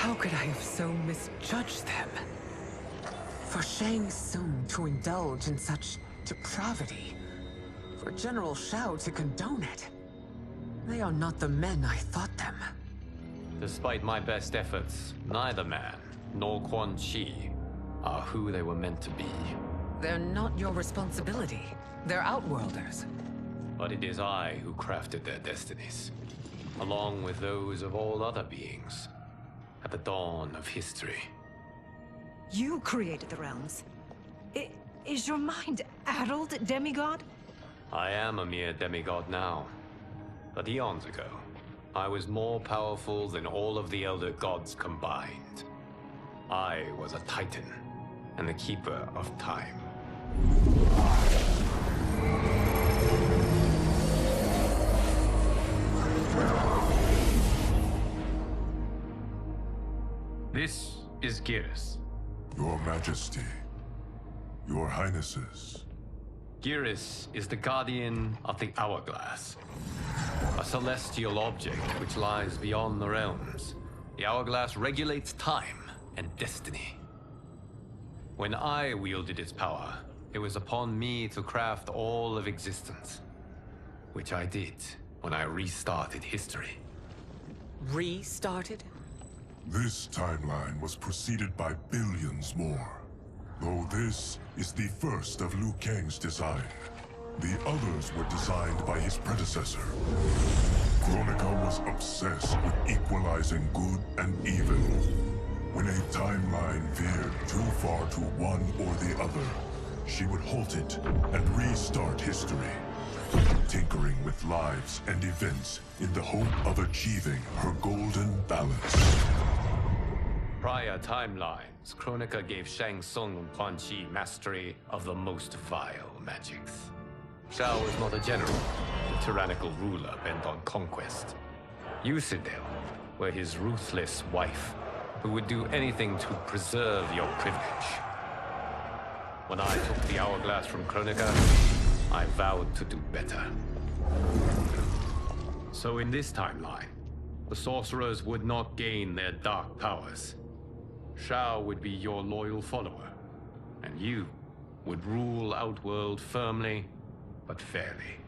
How could I have so misjudged them? For Shang Tsung to indulge in such depravity, for General Shao to condone it, they are not the men I thought them. Despite my best efforts, neither man nor Quan Chi are who they were meant to be. They're not your responsibility. They're Outworlders. But it is I who crafted their destinies, along with those of all other beings, at the dawn of history. You created the realms. Is your mind addled, demigod? I am a mere demigod now, but eons ago, I was more powerful than all of the Elder Gods combined. I was a Titan, and the Keeper of Time. This is Geras. Your Majesty, Your Highnesses. Geras is the guardian of the Hourglass, a celestial object which lies beyond the realms. The Hourglass regulates time and destiny. When I wielded its power, it was upon me to craft all of existence, which I did when I restarted history. Restarted? This timeline was preceded by billions more. Though this is the first of Liu Kang's design, the others were designed by his predecessor. Kronika was obsessed with equalizing good and evil. When a timeline veered too far to one or the other, she would halt it and restart history, tinkering with lives and events in the hope of achieving her golden balance. Prior timelines, Kronika gave Shang Tsung and Quan Chi mastery of the most vile magics. Shao was not a general, a tyrannical ruler bent on conquest. You, Sindel, were his ruthless wife, who would do anything to preserve your privilege. When I took the Hourglass from Kronika, I vowed to do better. So in this timeline, the sorcerers would not gain their dark powers. Shao would be your loyal follower, and you would rule Outworld firmly, but fairly.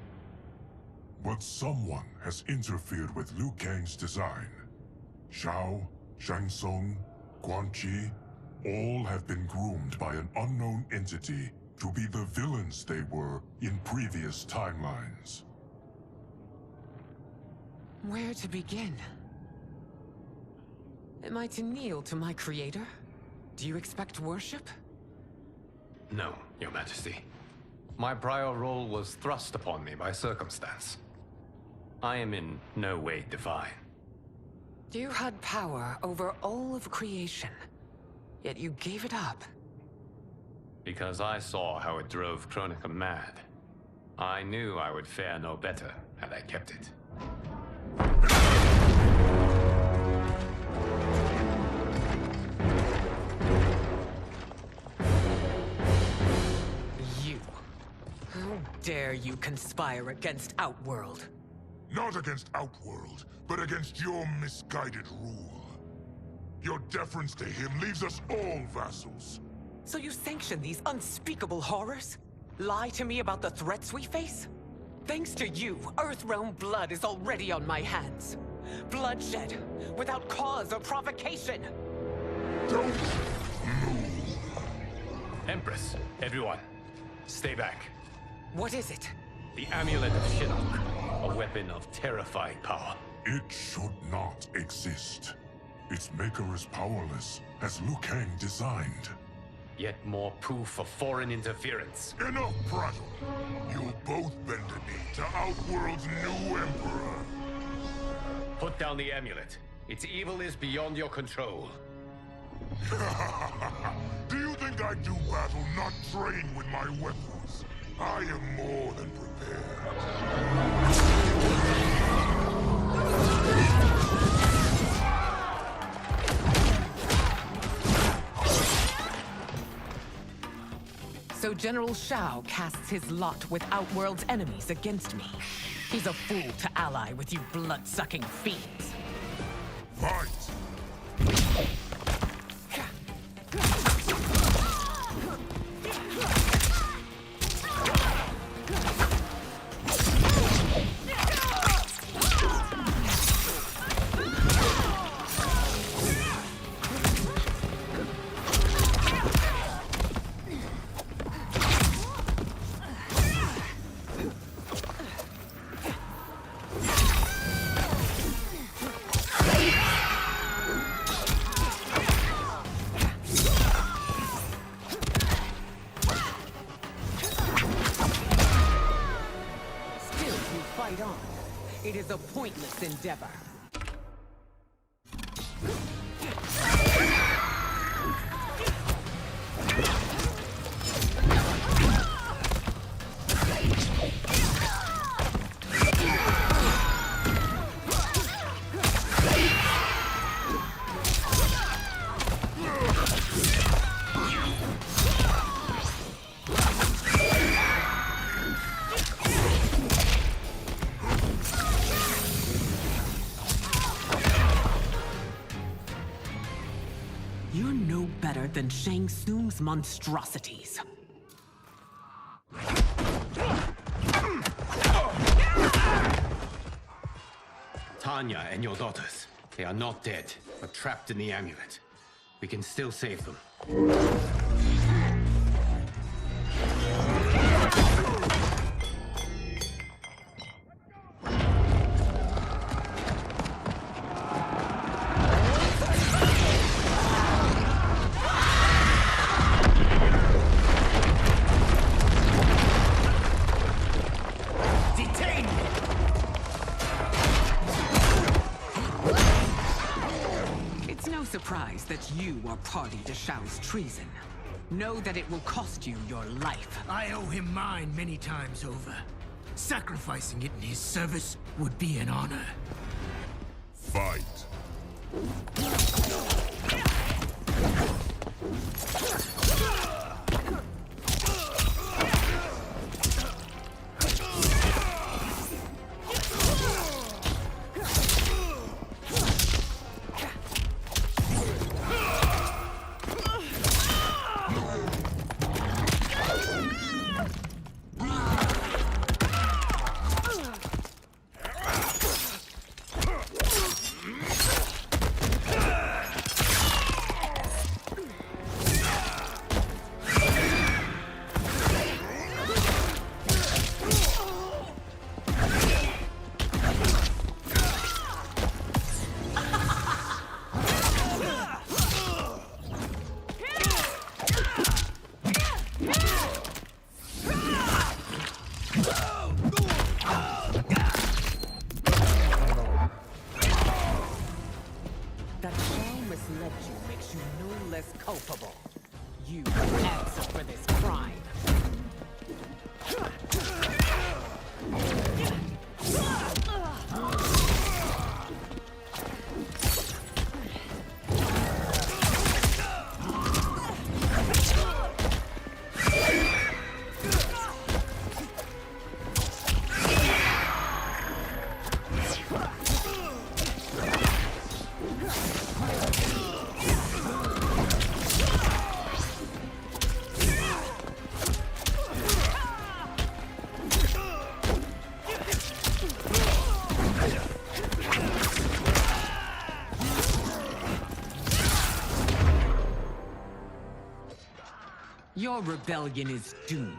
But someone has interfered with Liu Kang's design. Shao, Shang Tsung, Quan Chi, all have been groomed by an unknown entity to be the villains they were in previous timelines. Where to begin? Am I to kneel to my creator? Do you expect worship? No, Your Majesty. My prior role was thrust upon me by circumstance. I am in no way divine. You had power over all of creation, yet you gave it up. Because I saw how it drove Kronika mad. I knew I would fare no better had I kept it. How dare you conspire against Outworld? Not against Outworld, but against your misguided rule. Your deference to him leaves us all vassals. So you sanction these unspeakable horrors? Lie to me about the threats we face? Thanks to you, Earthrealm blood is already on my hands. Bloodshed, without cause or provocation. Don't move. Empress, everyone, stay back. What is it? The Amulet of Shinnok, a weapon of terrifying power. It should not exist. Its maker is powerless, as Liu Kang designed. Yet more proof of foreign interference. Enough prattle! You'll both bend a knee to Outworld's new emperor. Put down the amulet. Its evil is beyond your control. Do you think I do battle not trained with my weapons? I am more than prepared. So General Shao casts his lot with Outworld's enemies against me. He's a fool to ally with you blood-sucking fiends. Fight! a pointless endeavor. You're no better than Shang Tsung's monstrosities. Tanya and your daughters. They are not dead, but trapped in the amulet. We can still save them. It's no surprise that you are party to Shao's treason. Know that it will cost you your life. I owe him mine many times over. Sacrificing it in his service would be an honor. Fight. That Shao misled you makes you no less culpable. You will answer for this crime. Your rebellion is doomed.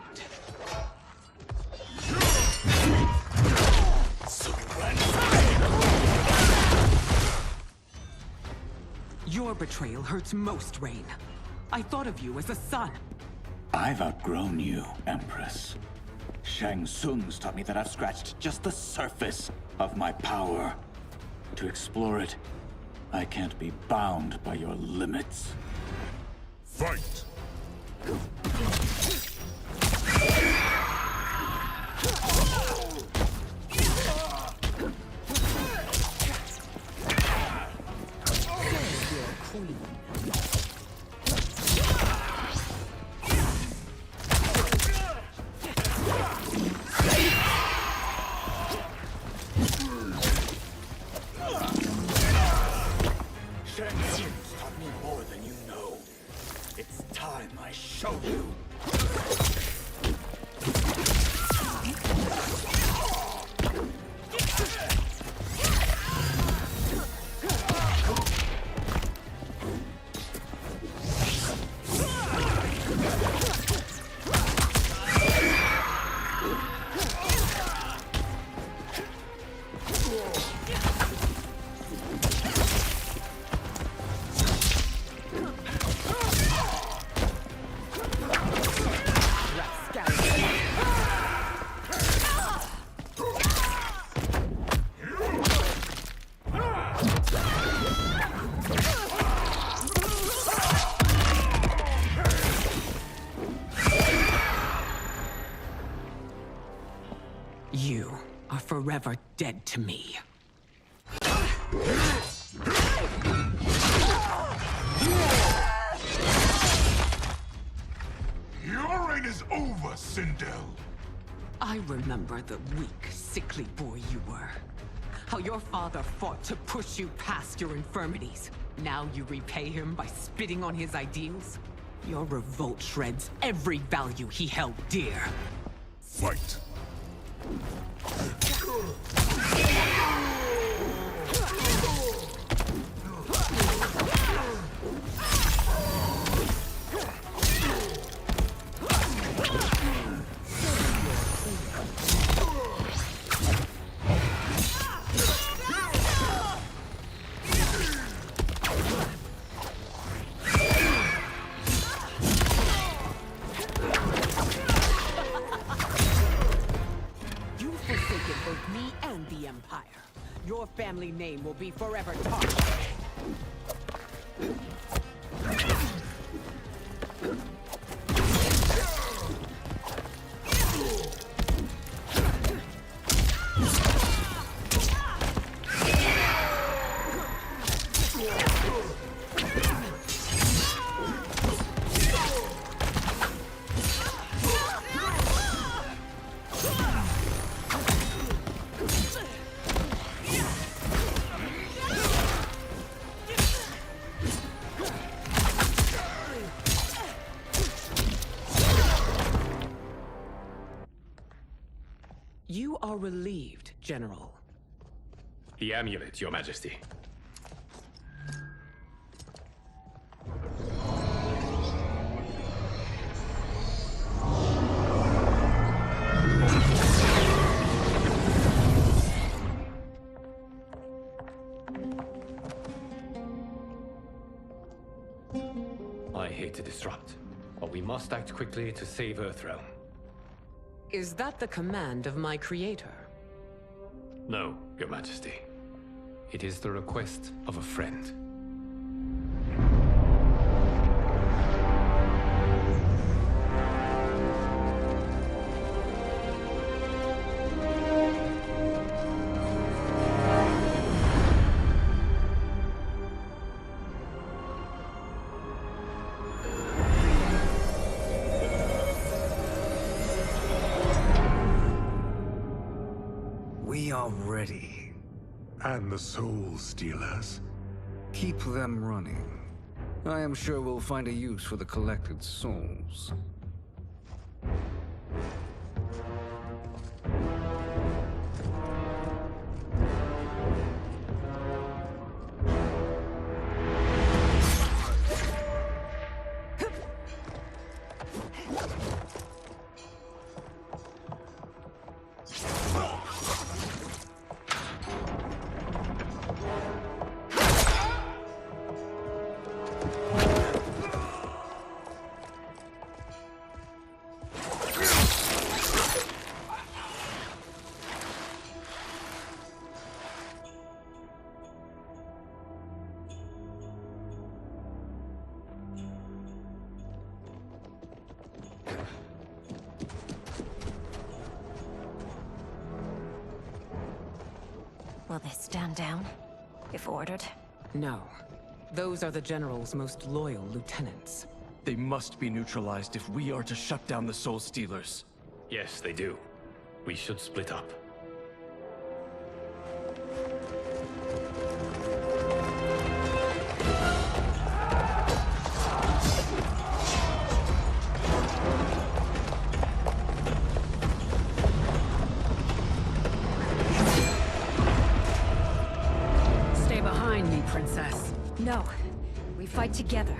Your betrayal hurts most, Rain. I thought of you as a son. I've outgrown you, Empress. Shang Tsung's taught me that I've scratched just the surface of my power. To explore it, I can't be bound by your limits. Fight! Shang Tsung's taught me more than you know. It's time I show you. forever dead to me. Your reign is over, Sindel. I remember the weak, sickly boy you were. How your father fought to push you past your infirmities. Now you repay him by spitting on his ideals? Your revolt shreds every value he held dear. Fight. Both me and the Empire. Your family name will be forever tarnished. You are relieved, General. The amulet, Your Majesty. I hate to disrupt, but we must act quickly to save Earthrealm. Is that the command of my creator? No, Your Majesty. It is the request of a friend. We are ready. And the Soul Stealers. Keep them running. I am sure we'll find a use for the collected souls. Will they stand down, if ordered? No. Those are the General's most loyal lieutenants. They must be neutralized if we are to shut down the Soul Stealers. Yes, they do. We should split up. Stay behind me, Princess. No. We fight together.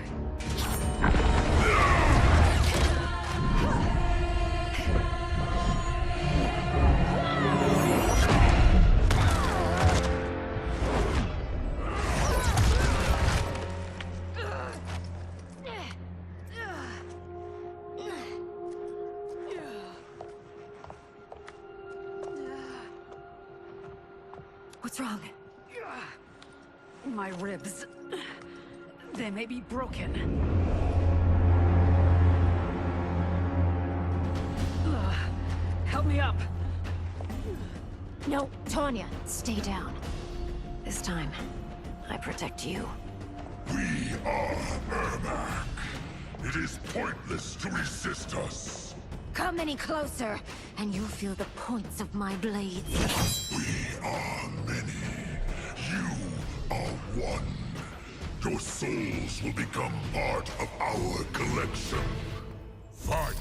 What's wrong? My ribs. They may be broken. Help me up. No, Tanya, stay down. This time, I protect you. We are Ermac. It is pointless to resist us. Come any closer, and you'll feel the points of my blades. We are many. You are one. Your souls will become part of our collection. Fight!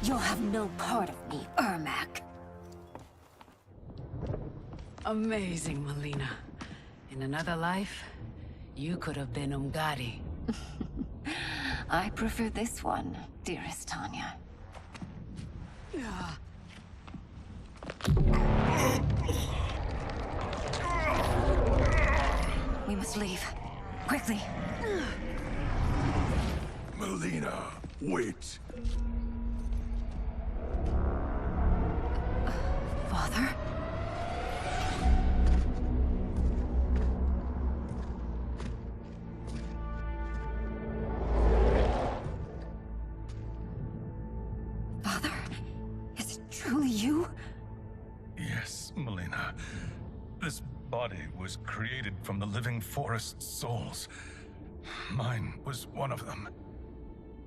You'll have no part of me, Ermac. Amazing, Melina. In another life, you could have been Umgadi. I prefer this one, dearest Tanya. We must leave. Quickly. Melina, wait. Father? Father? Is it truly you? Yes, Melina. This body was created from the living forest's souls. Mine was one of them.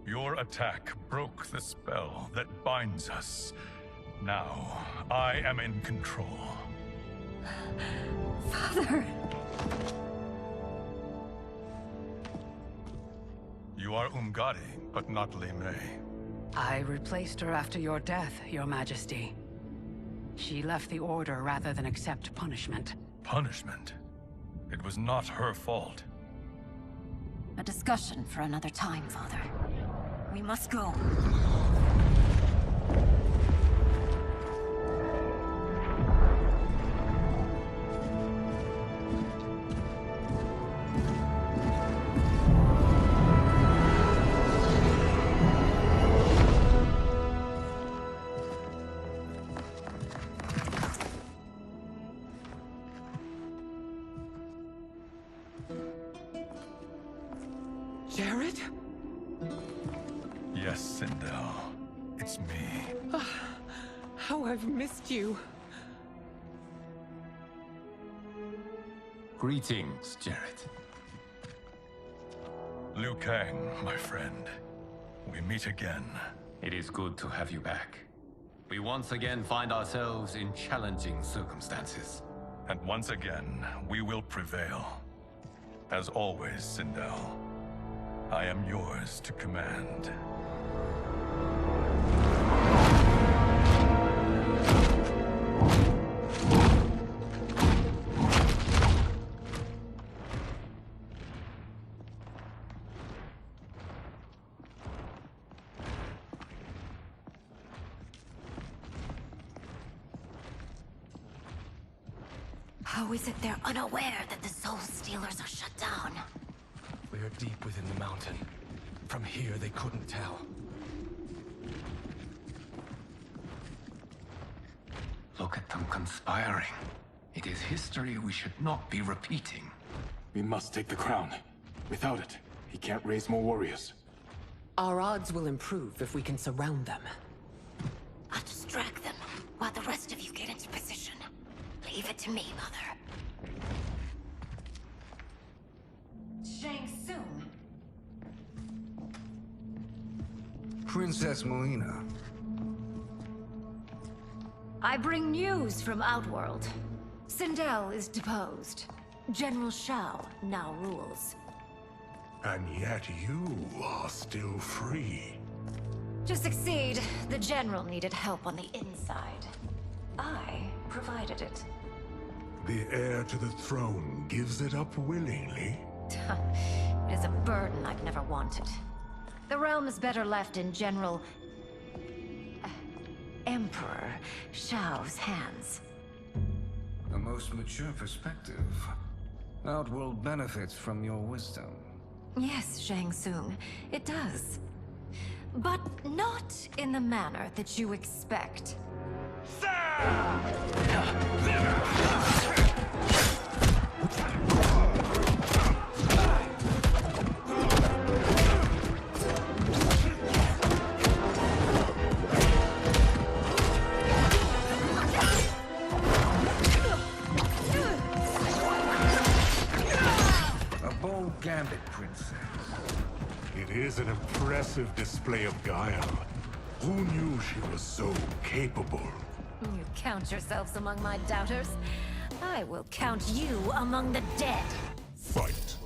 Your attack broke the spell that binds us. Now, I am in control. Father! You are Umgadi, but not Li Mei. I replaced her after your death, Your Majesty. She left the Order rather than accept punishment. Punishment? It was not her fault. A discussion for another time, Father. We must go. Jared? Yes, Sindel. It's me. How I've missed you. Greetings, Jared. Liu Kang, my friend. We meet again. It is good to have you back. We once again find ourselves in challenging circumstances. And once again, we will prevail. As always, Sindel, I am yours to command. How is it they're unaware that the Soul Stealers are shut down? We are deep within the mountain. From here, they couldn't tell. Look at them conspiring. It is history we should not be repeating. We must take the crown. Without it, he can't raise more warriors. Our odds will improve if we can surround them. I'll distract them while the rest of you get into position. Leave it to me, Mother. Shang Tsung. Princess Melina. I bring news from Outworld. Sindel is deposed. General Shao now rules. And yet you are still free. To succeed, the General needed help on the inside. I provided it. The heir to the throne gives it up willingly. It is a burden I've never wanted. The realm is better left in General... Emperor Shao's hands. A most mature perspective. Outworld benefits from your wisdom. Yes, Shang Tsung, it does. But not in the manner that you expect. Gambit, Princess. It is an impressive display of guile. Who knew she was so capable? You count yourselves among my doubters. I will count you among the dead. Fight.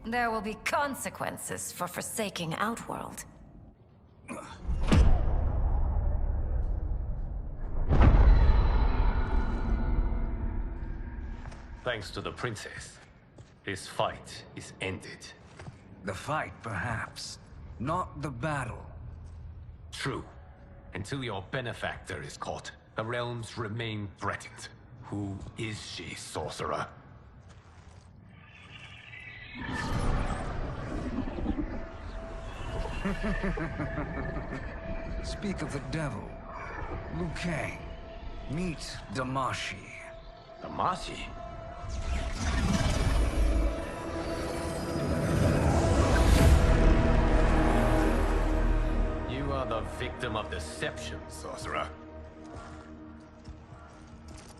There will be consequences for forsaking Outworld. Thanks to the princess, this fight is ended. The fight, perhaps. Not the battle. True. Until your benefactor is caught, the realms remain threatened. Who is she, sorcerer? Speak of the devil. Liu Kang. Meet Damashi. Damashi? You are the victim of deception, sorcerer.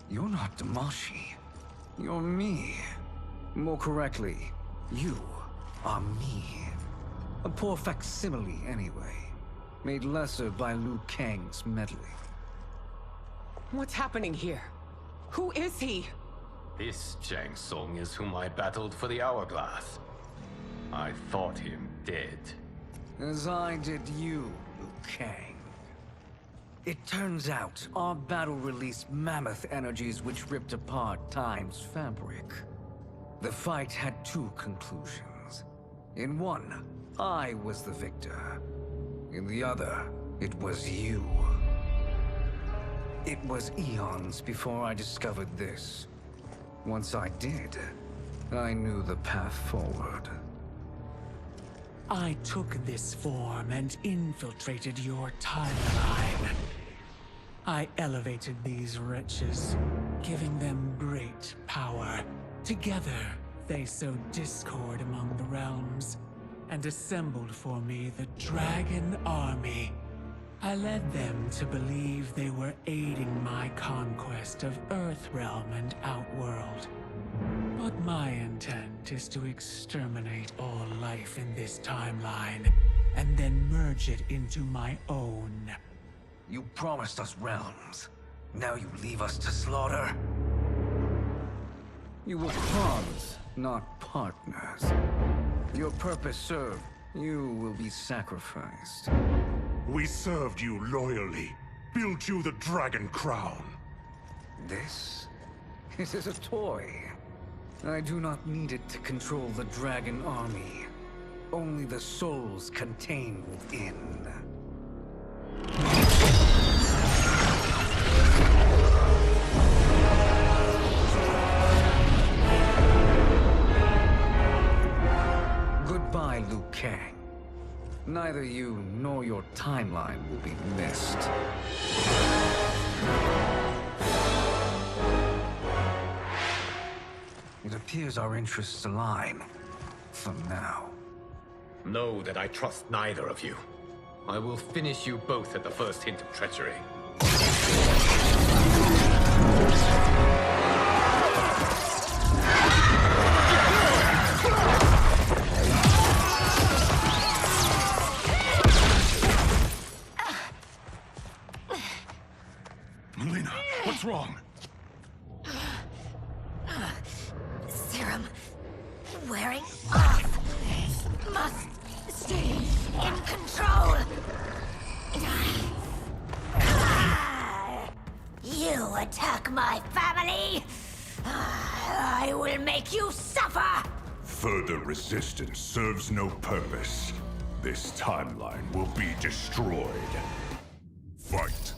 You're not Damashi. You're me. More correctly, you are me. A poor facsimile, anyway. Made lesser by Liu Kang's meddling. What's happening here? Who is he? This Shang Tsung is whom I battled for the Hourglass. I thought him dead. As I did you, Liu Kang. It turns out our battle released mammoth energies which ripped apart time's fabric. The fight had two conclusions. In one, I was the victor. In the other, it was you. It was eons before I discovered this. Once I did, I knew the path forward. I took this form and infiltrated your timeline. I elevated these wretches, giving them great power. Together, they sowed discord among the realms, and assembled for me the Dragon Army. I led them to believe they were aiding my conquest of Earthrealm and Outworld. But my intent is to exterminate all life in this timeline, and then merge it into my own. You promised us realms. Now you leave us to slaughter? You were pawns, not partners. Your purpose served. You will be sacrificed. We served you loyally, built you the Dragon Crown. This is a toy. I do not need it to control the Dragon Army. Only the souls contained within. Goodbye, Liu Kang. Neither you nor your timeline will be missed. It appears our interests align. For now. Know that I trust neither of you. I will finish you both at the first hint of treachery. Melina, what's wrong? Serum wearing off. Must stay in control. You attack my family. I will make you suffer. Further resistance serves no purpose. This timeline will be destroyed. Fight.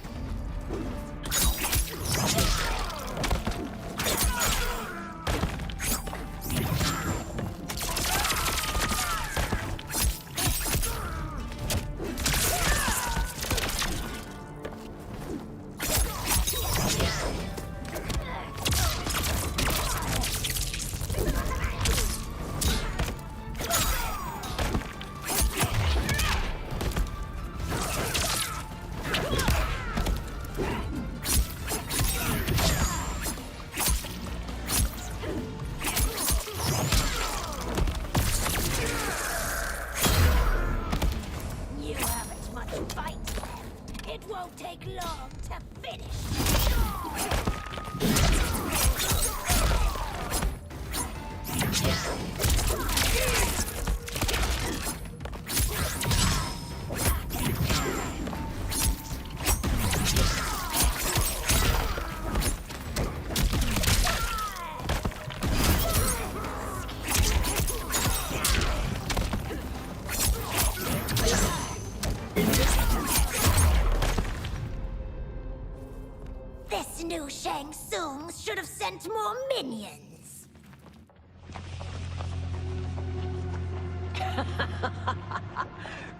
Shang Tsung should have sent more minions.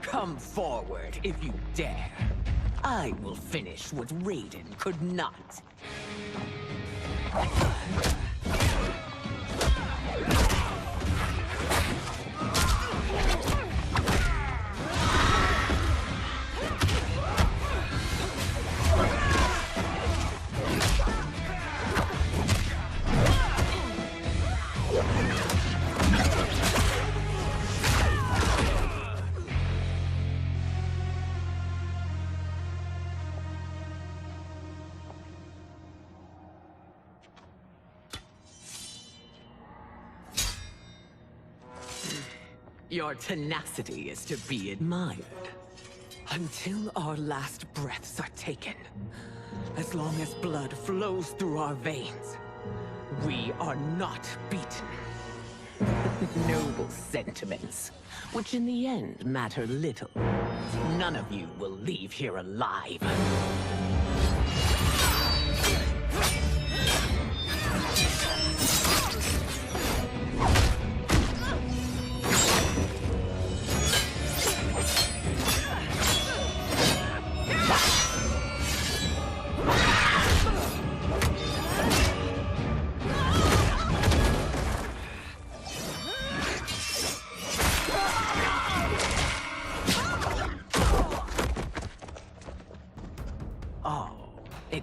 Come forward if you dare. I will finish what Raiden could not. Your tenacity is to be admired. Until our last breaths are taken, as long as blood flows through our veins, we are not beaten. Noble sentiments, which in the end matter little. None of you will leave here alive.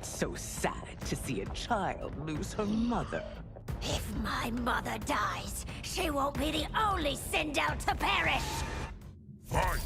It's so sad to see a child lose her mother. If my mother dies, she won't be the only Sindel to perish! Fight!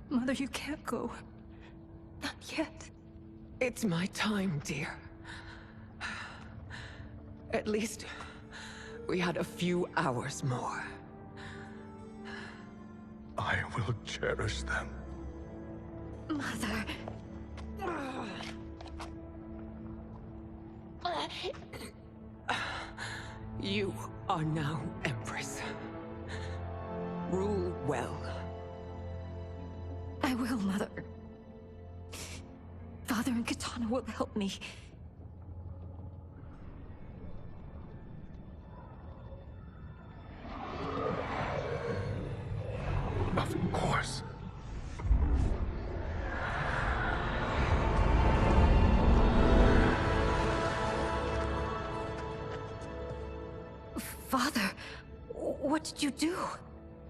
Mother, you can't go. Not yet. It's my time, dear. At least we had a few hours more. I will cherish them. Mother... You are now Empress. Rule well. I will, Mother. Father and Katana will help me. Of course. Father, what did you do?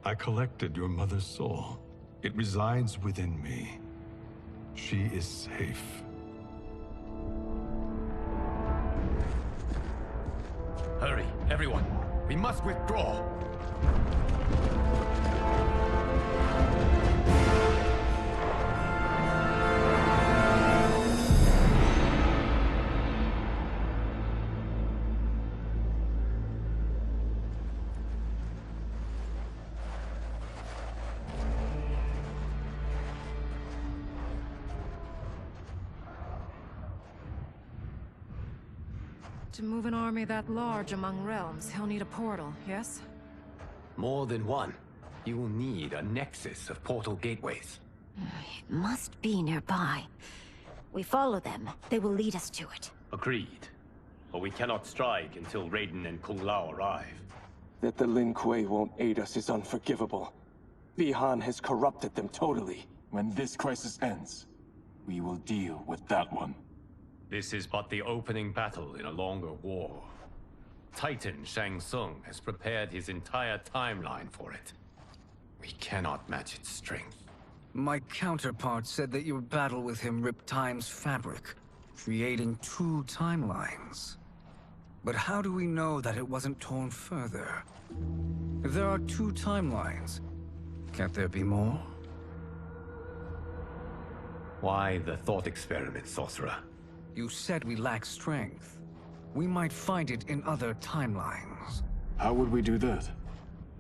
I collected your mother's soul. It resides within me. She is safe. Hurry, everyone. We must withdraw. To move an army that large among realms, he'll need a portal, yes? More than one. You will need a nexus of portal gateways. It must be nearby. We follow them, they will lead us to it. Agreed. But we cannot strike until Raiden and Kung Lao arrive. That the Lin Kuei won't aid us is unforgivable. Bihan has corrupted them totally. When this crisis ends, we will deal with that one. This is but the opening battle in a longer war. Titan Shang Tsung has prepared his entire timeline for it. We cannot match its strength. My counterpart said that your battle with him ripped time's fabric, creating two timelines. But how do we know that it wasn't torn further? If there are two timelines, can't there be more? Why the thought experiment, Sorcerer? You said we lack strength. We might find it in other timelines. How would we do that?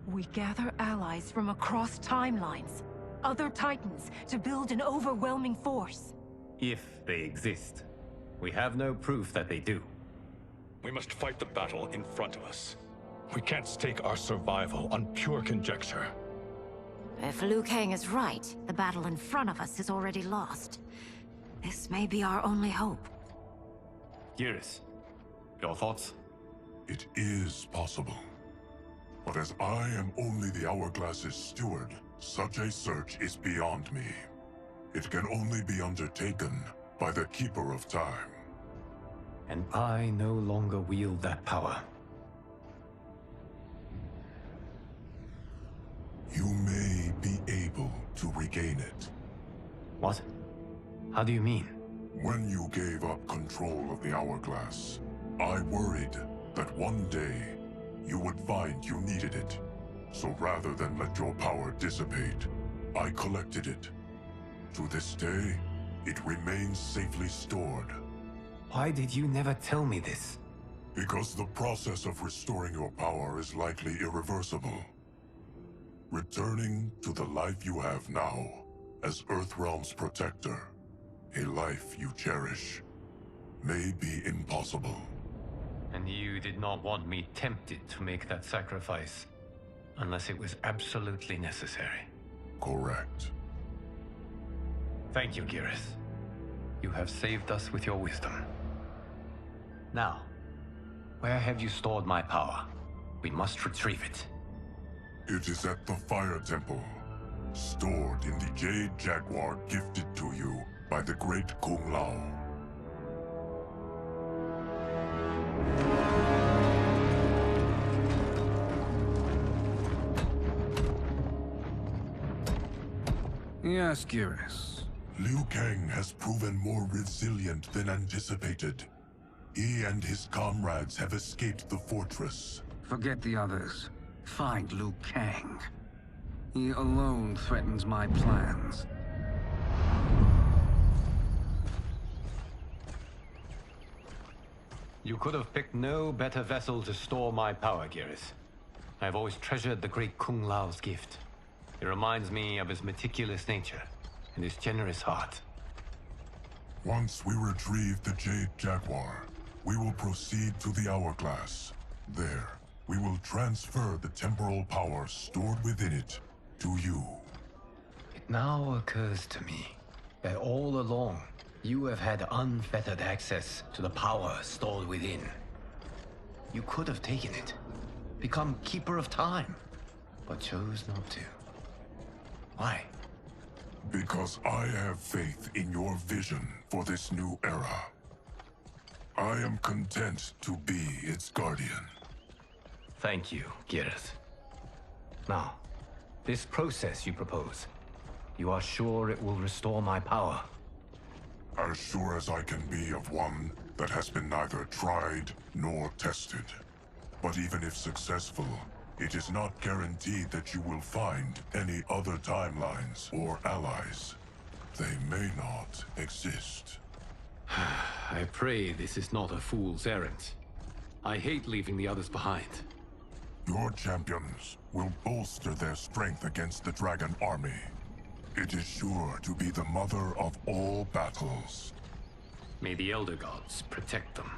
We gather allies from across timelines, other Titans, to build an overwhelming force. If they exist. We have no proof that they do. We must fight the battle in front of us. We can't stake our survival on pure conjecture. If Liu Kang is right, the battle in front of us is already lost. This may be our only hope. Geras, your thoughts? It is possible. But as I am only the Hourglass's steward, such a search is beyond me. It can only be undertaken by the Keeper of Time. And I no longer wield that power. You may be able to regain it. What? How do you mean? When you gave up control of the Hourglass, I worried that one day you would find you needed it. So rather than let your power dissipate, I collected it. To this day, it remains safely stored. Why did you never tell me this? Because the process of restoring your power is likely irreversible. Returning to the life you have now, as Earthrealm's protector, a life you cherish, may be impossible. And you did not want me tempted to make that sacrifice, unless it was absolutely necessary. Correct. Thank you, Geras. You have saved us with your wisdom. Now, where have you stored my power? We must retrieve it. It is at the Fire Temple, stored in the Jade Jaguar gifted to you by the great Kung Lao. Yes, Geras. Liu Kang has proven more resilient than anticipated. He and his comrades have escaped the fortress. Forget the others. Find Liu Kang. He alone threatens my plans. You could have picked no better vessel to store my power, Geras. I have always treasured the great Kung Lao's gift. It reminds me of his meticulous nature and his generous heart. Once we retrieve the Jade Jaguar, we will proceed to the Hourglass. There, we will transfer the temporal power stored within it to you. It now occurs to me that all along, you have had unfettered access to the power stored within. You could have taken it, become Keeper of Time, but chose not to. Why? Because I have faith in your vision for this new era. I am content to be its guardian. Thank you, Geras. Now, this process you propose, you are sure it will restore my power? As sure as I can be of one that has been neither tried nor tested. But even if successful, it is not guaranteed that you will find any other timelines or allies. They may not exist. I pray this is not a fool's errand. I hate leaving the others behind. Your champions will bolster their strength against the Dragon Army. It is sure to be the mother of all battles. May the Elder Gods protect them.